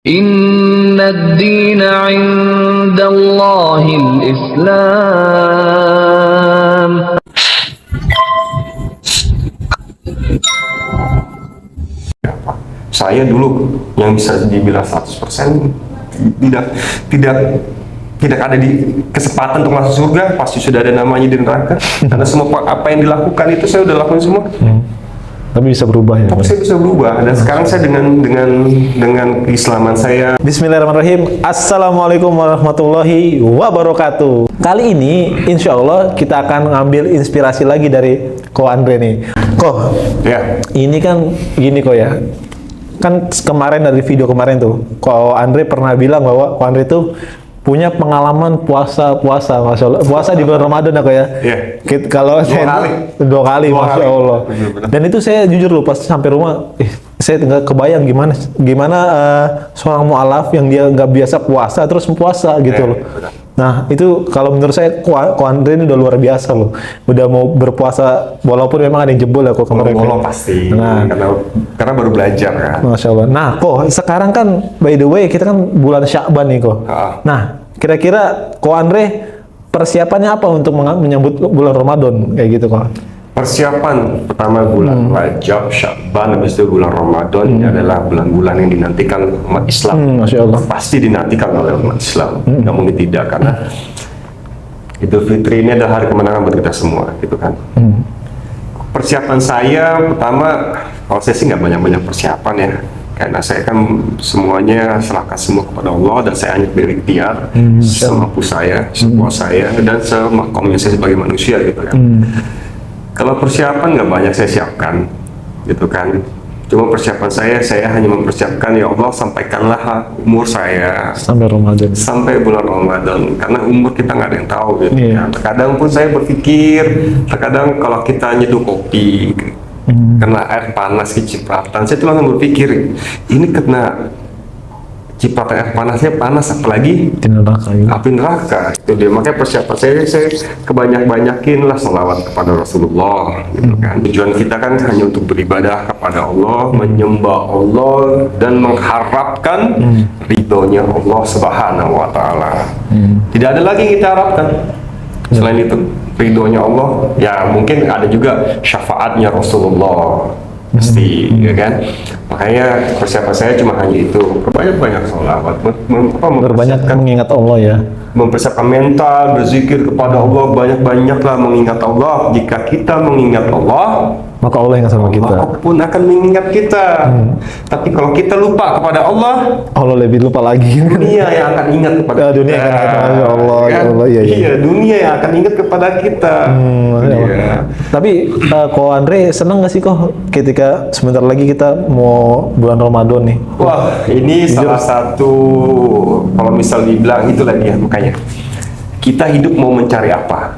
Inna ad-dina 'indallahil Islam. Saya dulu yang bisa dibilang 100% tidak ada di kesempatan untuk masuk surga, pasti sudah ada namanya di neraka. Karena semua apa yang dilakukan itu saya udah lakukan semua. Tapi bisa berubah ya. Tapi saya bisa berubah, dan sekarang saya dengan keislaman saya. Bismillahirrahmanirrahim. Assalamualaikum warahmatullahi wabarakatuh. Kali ini insya Allah kita akan ngambil inspirasi lagi dari Ko Andre nih. Ko, Ya, ini kan gini Ko ya. Kan kemarin dari video kemarin tuh, Ko Andre pernah bilang bahwa Ko Andre tuh punya pengalaman puasa, Masya Allah. Puasa di bulan Ramadan ya Ko ya. Iya. Kalau dua kali, Masya Allah. Benar-benar. Dan itu saya jujur loh, pas sampai rumah, saya nggak kebayang gimana seorang mu'alaf yang dia nggak biasa puasa terus puasa gitu loh. benar. Nah itu kalau menurut saya Ko Andre ini udah luar biasa loh. Udah mau berpuasa walaupun memang ada yang jebol ya kok kemarin. bolong pasti. Nah. Karena baru belajar kan. Masya Allah. Nah kok sekarang kan by the way kita kan bulan Sya'ban nih kok. Nah kira-kira Ko Andre persiapannya apa untuk menyambut bulan Ramadan kayak gitu kok? Persiapan pertama bulan Rajab, Sya'ban, habis itu bulan Ramadan. Ini adalah bulan-bulan yang dinantikan umat Islam. Masya Allah. Pasti dinantikan oleh umat Islam. Nggak mungkin tidak, karena Idul Fitri ini adalah hari kemenangan buat kita semua, gitu kan. Persiapan saya pertama, kalau saya sih nggak banyak-banyak persiapan ya, karena saya kan semuanya serahkan semua kepada Allah, dan saya hanya berikhtiar semampu saya, sekuat saya, dan semakomnya saya sebagai manusia, gitu kan. Kalau persiapan nggak banyak saya siapkan, gitu kan. Cuma persiapan saya hanya mempersiapkan, ya Allah sampaikanlah umur saya Sampai Ramadan. sampai bulan Ramadan, karena umur kita nggak ada yang tahu gitu. Iya. Ya. Terkadang pun saya berpikir, terkadang kalau kita nyeduh kopi kena air panas kecipratan, saya tuh langsung berpikir, ini kena cipratan air panasnya panas, apalagi Di neraka gitu. api neraka. Itu dia, makanya persiapan saya kebanyakin lah sholawat kepada Rasulullah, gitu kan. Tujuan kita kan hanya untuk beribadah kepada Allah, menyembah Allah, dan mengharapkan ridhonya Allah Subhanahu wa Ta'ala. Tidak ada lagi yang kita harapkan selain itu, ridhonya Allah. Ya mungkin ada juga syafaatnya Rasulullah, pasti, ya kan. Makanya persiapan saya cuma hanya itu, banyak sholawat, Berbanyak mengingat Allah ya. mempersiapkan mental, berzikir kepada Allah, banyak-banyaklah mengingat Allah. Jika kita mengingat Allah, Maka Allah ingat sama kita. Allah pun akan mengingat kita. Tapi kalau kita lupa kepada Allah, Allah lebih lupa lagi. dunia yang akan ingat kepada kita. Dunia akan ingat, Masya Allah, ya Allah, iya. Iya, dunia yang akan ingat kepada kita. Masya Allah. Iya. Tapi Ko Andre seneng gak sih kok ketika sebentar lagi kita mau bulan Ramadan nih? Wah, ini salah satu, kalau misal dibilang itulah dia, makanya kita hidup mau mencari apa?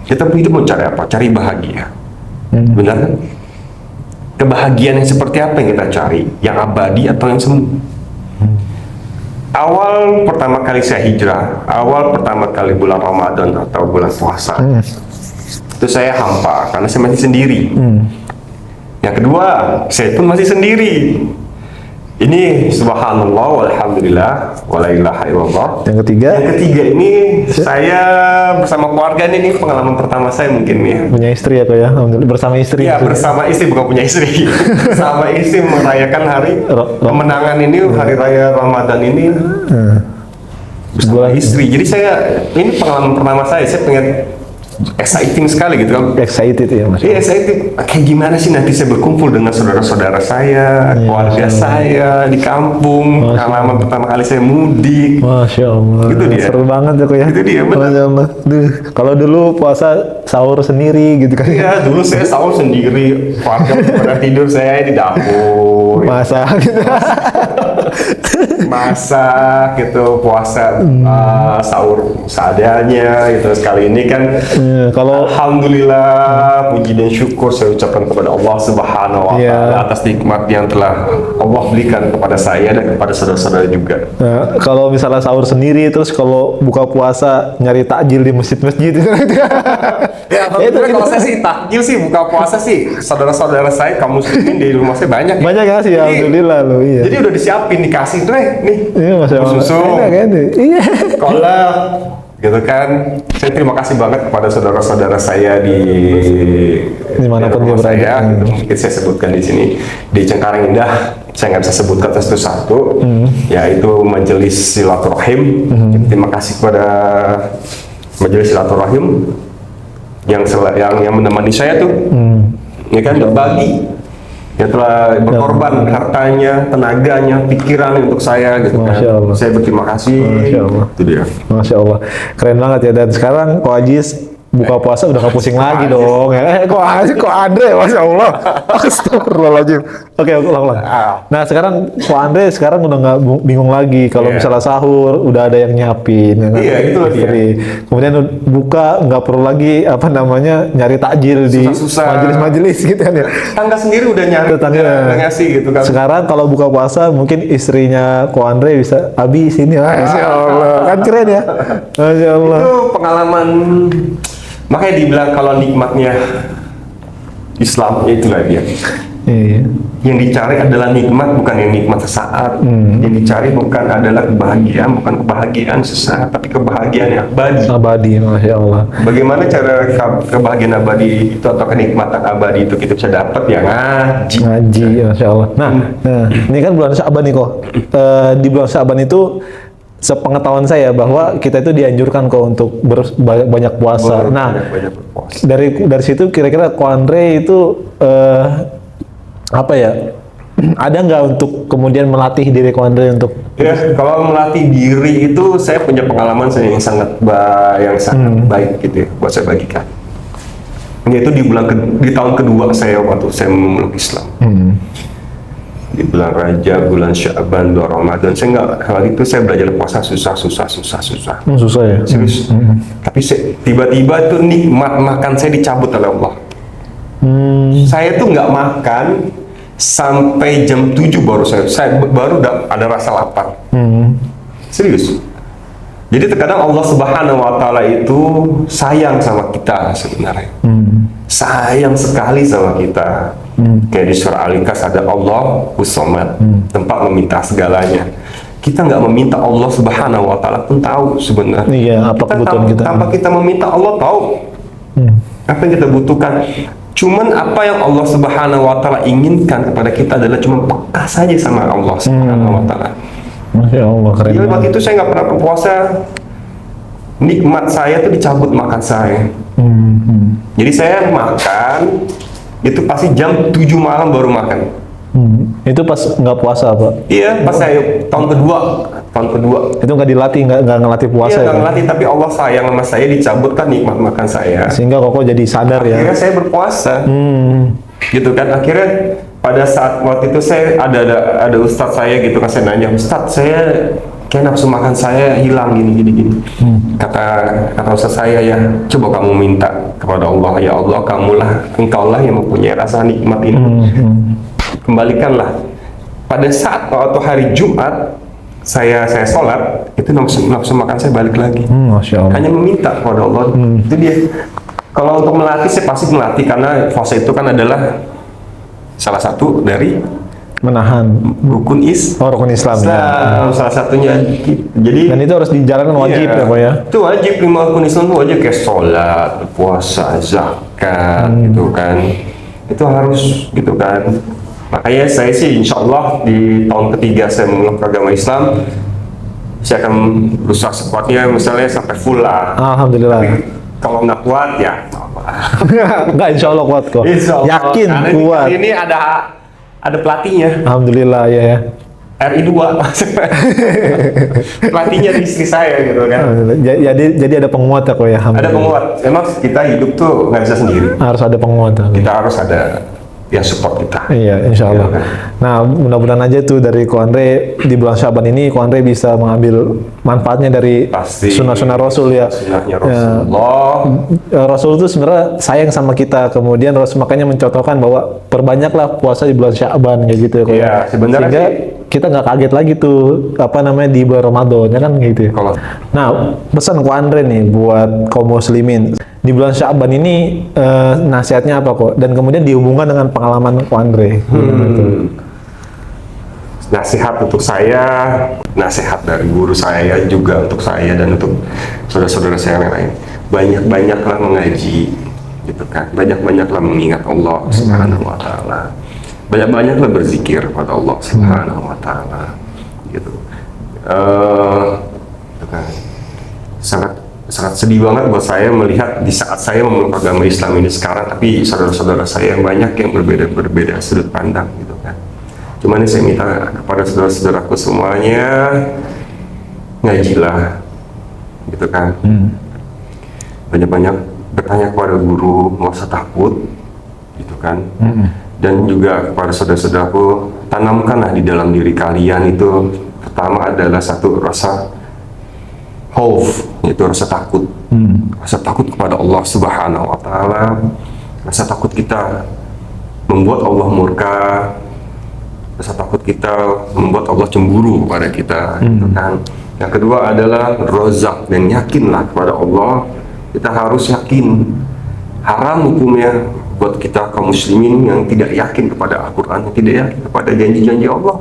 Kita hidup mau cari apa? Cari bahagia. Benar kan? Kebahagiaan yang seperti apa yang kita cari? Yang abadi atau yang semu? Awal pertama kali saya hijrah, awal pertama kali bulan Ramadan atau bulan puasa, itu saya hampa karena saya masih sendiri. Yang kedua, saya pun masih sendiri. Ini subhanallah walhamdulillah wala ilaha illallah. Yang ketiga ini saya bersama keluarga, ini pengalaman pertama saya mungkin nih. punya istri ya kok ya, alhamdulillah. Bersama istri. Iya, bersama istri, bukan punya istri. Bersama istri merayakan hari kemenangan ini, hari raya Ramadan ini bersama istri. Jadi ini pengalaman pertama saya pengen exciting sekali gitu kan. Excited ya Mas. Iya, excited. Kayak gimana sih nanti saya berkumpul dengan saudara-saudara saya, keluarga saya di kampung. Pengalaman pertama kali saya mudik. Masya Allah. Itu dia. Seru banget ya kok ya. Itu dia, benar. Masya Allah. Duh, kalau dulu puasa sahur sendiri gitu kan. Iya, dulu saya sahur sendiri, keluarga pada tidur, saya di dapur. Masak gitu. masak gitu, puasa sahur seadanya gitu. Sekali ini kan Kalau alhamdulillah, puji dan syukur saya ucapkan kepada Allah Subhanahu wa taala atas nikmat yang telah Allah berikan kepada saya dan kepada saudara-saudara juga. kalau misalnya sahur sendiri, terus kalau buka puasa nyari takjil di masjid-masjid Ya, alhamdulillah kalau saya sih takjil sih buka puasa sih saudara-saudara saya kaum muslimin di rumah saya banyak. banyak ya sih, Jadi- alhamdulillah loh. Iya. Jadi udah disiapin, dikasih tuh nih. Iya, Masya Allah. Susu. Enak kan? Iya. Kolak gitu kan. Saya terima kasih banget kepada saudara-saudara saya di Dimanapun rumah dia berada. saya, gitu. Mungkin saya sebutkan di sini di Cengkareng Indah. Saya nggak bisa sebutkan satu-satu, yaitu Majelis Silaturahim. Terima kasih kepada Majelis Silaturahim yang menemani saya tuh, ya kan, berbagi, yang telah berkorban hartanya, tenaganya, pikiran untuk saya gitu kan. Masya Allah. Saya berterima kasih. Masya Allah. Itu dia. Masya Allah, keren banget ya. Dan sekarang Ko Ajis buka puasa udah gak pusing lagi dong. Kok Andre, Masya Allah. Astagfirullahaladzim. Oke, ulang. Nah sekarang Ko Andre sekarang udah nggak bingung lagi kalau Iya. misalnya sahur udah ada yang nyiapin. Ya kan? Iya, itu loh dia. Istri. Kemudian buka nggak perlu lagi nyari takjil di Susah-susah. majelis-majelis gitu kan ya. Tangga sendiri udah nyari, Tetangga. udah ngasih gitu kan. Sekarang kalau buka puasa mungkin istrinya Ko Andre bisa, Abi sini, Masya Allah, kan keren ya, Masya Allah. Itu pengalaman, makanya dibilang kalau nikmatnya Islam itulah dia. Iya. Yang dicari adalah nikmat, bukan yang nikmat sesaat. Yang dicari bukan adalah kebahagiaan, bukan kebahagiaan sesaat, tapi kebahagiaan yang abadi. Abadi, Masya Allah. Bagaimana cara kebahagiaan abadi itu atau kenikmatan abadi itu kita bisa dapat ya ngaji. Ngaji, Masya Allah. Nah, ini kan bulan Sya'ban nih kok. Di bulan Sya'ban itu sepengetahuan saya bahwa kita itu dianjurkan kok untuk banyak puasa. Nah, Banyak berpuasa. dari situ kira-kira Ko Andre itu apa ya? Ada nggak untuk kemudian melatih diri Ko Andre untuk Ya, kalau melatih diri itu saya punya pengalaman yang sangat baik gitu ya, buat saya bagikan. Yaitu di tahun kedua saya waktu saya memeluk Islam. Di bulan Rajab, bulan Sya'ban, bulan Ramadan, saya nggak, waktu itu saya belajar puasa susah. susah ya? Serius. Tapi tiba-tiba tuh nikmat makan saya dicabut oleh Allah. Saya tuh nggak makan sampai jam 7 baru saya baru ada rasa lapar. Serius. Jadi terkadang Allah Subhanahu wa taala itu sayang sama kita sebenarnya. Sayang sekali sama kita. Kayak di surah Al-Ikhlas ada Allah As-Samad, tempat meminta segalanya. Kita nggak meminta Allah Subhanahu wa taala pun tahu sebenarnya. Iya, apa kebutuhan kita. Tanpa kita meminta Allah tahu apa yang kita butuhkan. Cuman apa yang Allah Subhanahu wa taala inginkan kepada kita adalah cuma peka saja sama Allah Subhanahu wa taala. Masya Allah, keren Jadi waktu banget. itu saya nggak pernah berpuasa, nikmat saya tuh dicabut makan saya. Jadi saya makan itu pasti jam 7 malam baru makan. Itu pas nggak puasa Pak? Iya, pas saya tahun kedua. Itu nggak dilatih, nggak ngelatih puasa Iya, ya? nggak ngelatih, tapi Allah sayang sama saya, dicabutkan nikmat makan saya. Sehingga Koko jadi sadar ya? Akhirnya saya berpuasa, gitu kan. Akhirnya pada saat waktu itu saya ada ustadz saya gitu kan, saya nanya, Ustadz, saya kayak nafsu makan saya hilang gini. Kata ustadz saya, ya coba kamu minta kepada Allah, ya Allah, engkaulah yang mempunyai rasa nikmat ini. Kembalikanlah. Pada saat waktu hari Jumat saya sholat, itu nafsu makan saya balik lagi. Masya Allah. Hanya meminta kepada Allah. Itu dia. Kalau untuk melatih, saya pasti melatih, karena puasa itu kan adalah salah satu dari Menahan. rukun Rukun Islam ya. salah satunya. Jadi Dan itu harus dijalankan wajib iya, ya Pak ya? itu wajib, 5 rukun Islam itu wajib, kayak sholat, puasa, zakat, gitu kan. Itu harus gitu kan. Makanya saya sih insya Allah di tahun ketiga saya memeluk agama Islam, saya akan berusaha sekuatnya, misalnya sampai full lah. Alhamdulillah. Kalau nggak kuat ya Enggak, insya Allah kuat kok. Insya Allah. Yakin Karena kuat. ini ada pelatihnya, Alhamdulillah ya. RI 2 pelatihnya di istri saya gitu kan. Alhamdulillah. Jadi ada penguat ya kok ya. Ada penguat. Emang kita hidup tuh nggak bisa sendiri. Harus ada penguat. Kita harus ada yang support kita. Iya, insya Allah. Iya, kan? Nah, mudah-mudahan aja tuh dari Ko Andre di bulan Syaban ini Ko Andre bisa mengambil manfaatnya dari Pasti. sunnah-sunnah Rasul ya. Sunnahnya Rasulullah. Rasul itu sebenarnya sayang sama kita. Kemudian Rasul makanya mencontohkan bahwa perbanyaklah puasa di bulan Syaban kayak gitu ya. Ko, Iya, sebenarnya sehingga sih- kita nggak kaget lagi tuh apa namanya di bulan Ramadan ya kan gitu ya. Kalau Nah, pesan Ko Andre nih buat kaum muslimin di bulan Syaban ini nasihatnya apa kok? Dan kemudian dihubungkan dengan pengalaman Ko Andre. Gitu. nasihat untuk saya, nasihat dari guru saya juga untuk saya dan untuk saudara-saudara saya yang lain. Banyak-banyaklah mengaji, gitu kan. Banyak-banyaklah mengingat Allah Subhanahu wa taala. Banyak-banyaklah berzikir pada Allah Subhanahu wa taala. Gitu. Gitu kan. Sangat sedih banget buat saya melihat di saat saya memeluk agama Islam ini sekarang, tapi saudara-saudara saya yang banyak yang berbeda sudut pandang, gitu kan. Cuman saya minta kepada saudara-saudaraku semuanya, ngajilah, gitu kan. Banyak-banyak bertanya kepada guru, nggak usah takut, gitu kan. Dan juga kepada saudara-saudaraku, tanamkanlah di dalam diri kalian itu, pertama adalah satu rasa khauf, yaitu rasa takut. Rasa takut kepada Allah Subhanahu wa taala. Rasa takut kita membuat Allah murka. Rasa takut kita membuat Allah cemburu kepada kita, gitu kan. Yang kedua adalah rozak, dan yakinlah kepada Allah. Kita harus yakin haram hukumnya buat kita kaum muslimin yang tidak yakin kepada Al-Quran, yang tidak yakin kepada janji-janji Allah,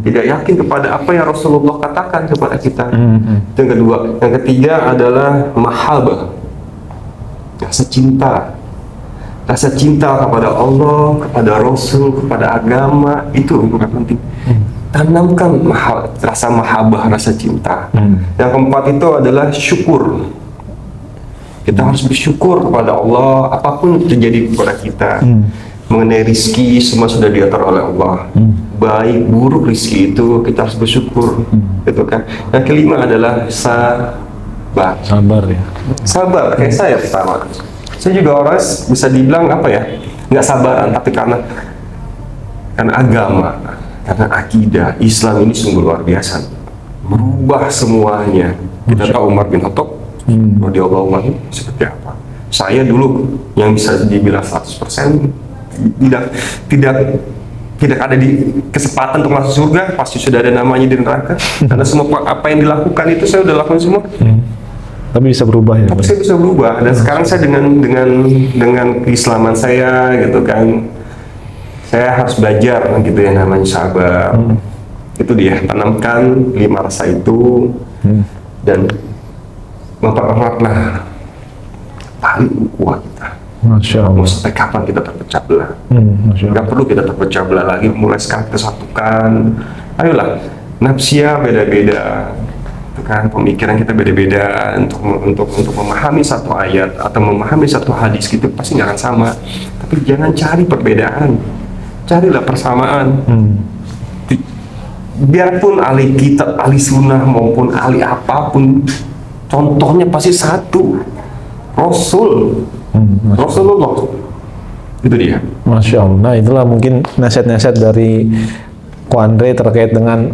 tidak yakin kepada apa yang Rasulullah katakan kepada kita. Itu yang kedua. Yang ketiga adalah mahabbah, rasa cinta. Rasa cinta kepada Allah, kepada Rasul, kepada agama, itu yang penting. Tanamkan rasa mahabbah, rasa cinta. Yang keempat itu adalah syukur. Kita harus bersyukur kepada Allah apapun terjadi kepada kita. Mengenai rizki, semua sudah diatur oleh Allah. Baik buruk rizki itu kita harus bersyukur, gitu kan. Yang kelima adalah sabar. Sabar ya. Sabar, kayak saya pertama. Saya juga orang bisa dibilang apa ya, nggak sabaran, tapi karena agama, karena akidah Islam ini sungguh luar biasa, merubah semuanya. Kita tahu Umar bin Khattab, radhiyallahu anhu seperti apa. Saya dulu yang bisa dibilang 100% tidak ada di kesempatan untuk masuk surga, pasti sudah ada namanya di neraka. Karena semua apa yang dilakukan itu saya udah lakukan semua. Tapi bisa berubah ya. Tapi saya bisa berubah, dan sekarang saya dengan keislaman saya, gitu kan, saya harus belajar gitu ya, namanya sabar. Itu dia, tanamkan 5 rasa itu, dan mempereratlah tali ukhuwah kita. Masya Allah. Mau sampai kapan kita terpecah belah? Masya Allah. Nggak perlu kita terpecah belah lagi, mulai sekarang kita satukan. Ayolah, nafsiyah beda-beda, kan, pemikiran kita beda-beda untuk memahami satu ayat atau memahami satu hadis, gitu pasti nggak akan sama. Tapi jangan cari perbedaan, carilah persamaan. Biarpun ahli kitab, ahli sunnah maupun ahli apapun, contohnya pasti satu, Rasulullah. Itu dia. Masya Allah. Nah, itulah mungkin nasihat-nasihat dari Ko Andre terkait dengan